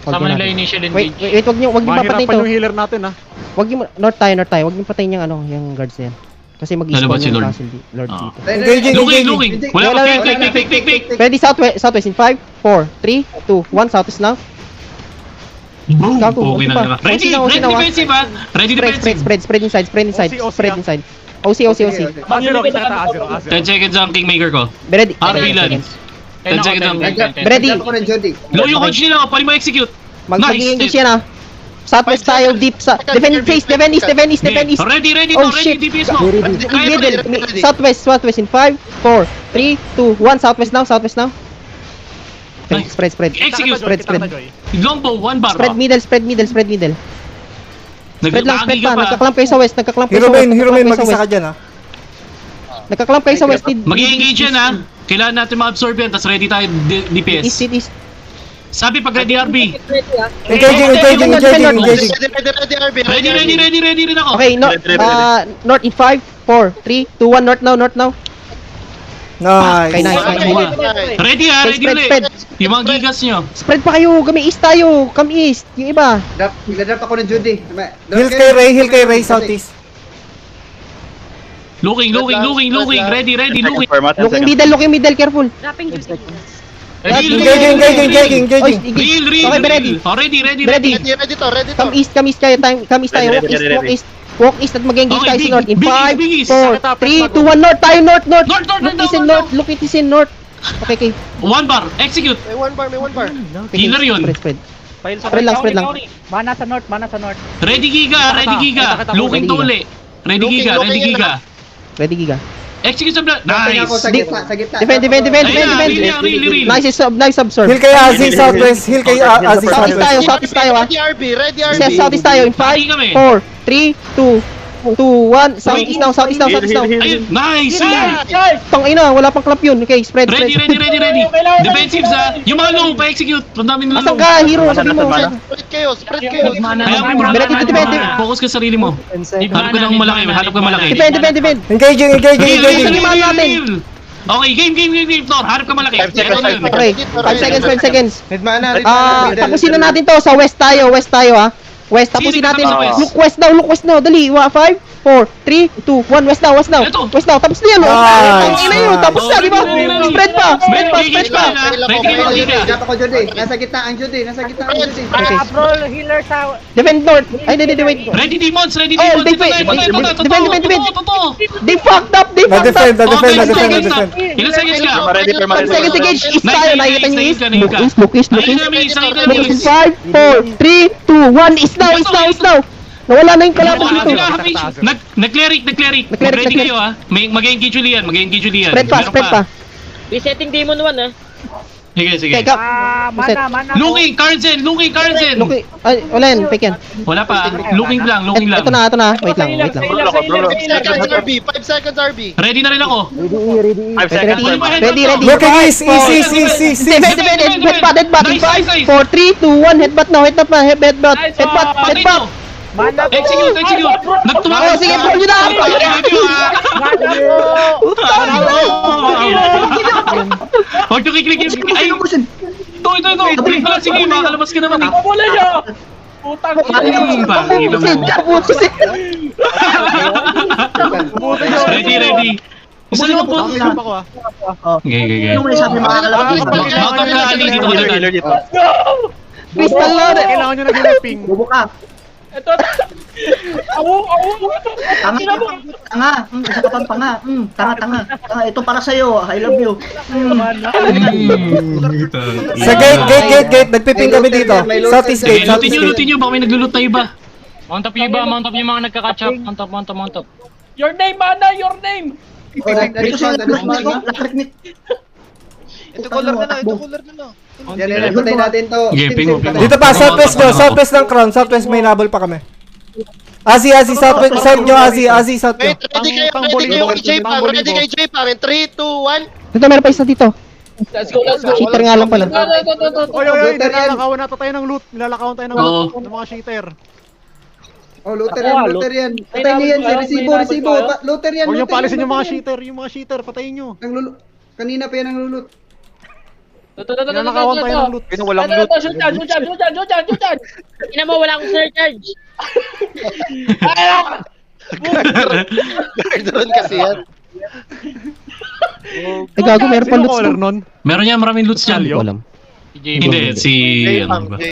Sama nila initial Wait, engage. wag niyo papatayin Mahirapan to. yung healer natin ha. Wag niyo north tayo. Wag niyo patayin yung yung guards na yan. Kasi mag-spawn Lalabas si yung Lord. castle Lord dito. Engaging, Looking. Wala pa, pick. Ready southwest in 5, 4, 3, 2, 1 southwest now. Boom. Gago, Okay ano na pa? naman. Ready defensive ha. Ready defensive. Spread inside. OC. Azero, kita kita, Azero. 10 seconds ang Kingmaker ko. Ready. RB lang. 10 seconds ang... Ready. Ako rin, Jody. Low yung coach nila, pwede mo execute. Mag-engage yan ah. Southwest tayo, deep sa... Defend east. Ready Oh, to, shit. ready DPS mo. Middle. Southwest in 5, 4, 3, 2, 1. Southwest now. Okay, Nice. spread. Execute. Spread. Longbow, 1 bar. Spread middle. Spread lang, spread pa. Nagka-clamp kayo sa west. Hero main, mag-isa ka dyan ha. Nagka-clamp kayo sa west. Mag-i-engage yan ha. Kailangan natin ma-absorb yan, tapos ready tayo DPS. East. Sabi pag ready RB. Engaging. Ready rin ako. Okay, north in 5, 4, 3, 2, 1. North now. Okay, nice. Ready ha, ready Spread. ulit. Yung mga gigas nyo. Spread pa kayo. Kami east tayo. Come east. Yung iba. Nagdadrop ako ng Jody. Heal kay Ray, southeast. Looking. Ready, looking. Looking middle. Careful. Engaging. Real. Okay, ready. Ready. Ready to. Come east kayo. Come east tayo. Walk east at mag-engage tayo sa north. In 5, 4, 3, 2, 1. North tayo. North. Look it is in north. Okay. 1 bar, execute. May one bar. Healer yun. Spread lang. Mana sa north. Ready giga. Looking to uli. Ready giga. Ready, Giga. Execute sa blood. Nice. Sa Nice. gitna. Defend. Real. Nice absorb. Heal kay Azzy, southwest. Heal kay Azzy, Southeast tayo ah. Ready RB. Southeast tayo in 5, 4, 3, 2, 1. Southeast now. Ayun, nice. Tang ina, wala pang clap yun. Okay, spread. Ready. Defensive sa. Yung mga low pa-execute. Ang dami nila Asan low. ka, hero? Sabi mo. Spread kayo. Ayaw mo, bro. Defend. Focus ka sa sarili mo. Hanap ka ng malaki. Defend. Engaging. Real. Okay, game, Thor. Hanap ka malaki. Okay, 5 seconds. Need mana. Tapusin na natin to. Sa west tayo ah. West, tapusin natin. Look west now. Dali, 5, 4, 3, 2, 1. West now. Tapos na yan. Ang ina yun. Tapos na, di ba? Spread pa. Jump ako, Jody. Nasa gitna ang Jody. Okay. Roll healer sa... Defend north. Ay, wait. Ready demons. Defend. They fucked up. Na-defend. Ilan seconds ka? 5 seconds engage. East tayo. Nakikita nyo east. Look east. Nakikita namin isa. 5, 4, 3, 2, 1. East now. Nawala na yung kalaban dito. Nag-cleric. Ready kayo ha. Mag-engage uli yan. Spread pa. Resetting demon 1 ah. Sige. Okay, Mana. Looking, Carlsen. Okay. Ay, wala yan. Fake yan. Wala pa. Looking lang. Ito na. Wait lang. 5 seconds RB. Ready na rin ako. Ready. Looking east. Defend. Headbutt. 5, 4, 3, 2, 1. Headbutt now. Headbutt. Mana. Execute. Nagtumakas. Sige, pull nyo na. Huwag nyo kiklik yun. Ay, ito. Click lang. Sige, makakalabas ka naman eh. Wala siya. Putang Ready. Isa lang po. Okay. Mount of rally dito. Crystal Lord. Kailangan nyo nag-ping. Ito. Tanga. Ito para sa'yo. I love you. Sa gate. Nagpiping kami dito. Southeast gate. Lootin nyo. Baka may naglulut na iba. Mount up yung mga nagka-catch up. Mount up. Your name, Mana! Your name! Ito color na no. Yan, patay natin to. Dito pa, southwest ng crown. Southwest may nabol pa kami. Azzy, southwest. Side nyo, Azzy, south nyo. Ready kay J-Par. 3, 2, 1. Dito, meron pa isa dito. Let's go. Cheater nga lang pala. Oy, nilalakawan na tayo ng loot. Ng mga cheater. Oh, looter yan. Patay niyo yan. Resibo. Looter yan. Huwag nyo palisin yung mga cheater. Patayin nyo. Kanina pa yan ang lulut. Nilalakawan tayo ng loot. Walang loot. Sultan. Ina mo, wala akong surcharge. Guard kasi yan. Ay, gago, meron pa Sino loot caller nun? Meron yan, maraming loots dyan. Alyo? Walam. Hindi, si... Jay ano Pang, ba?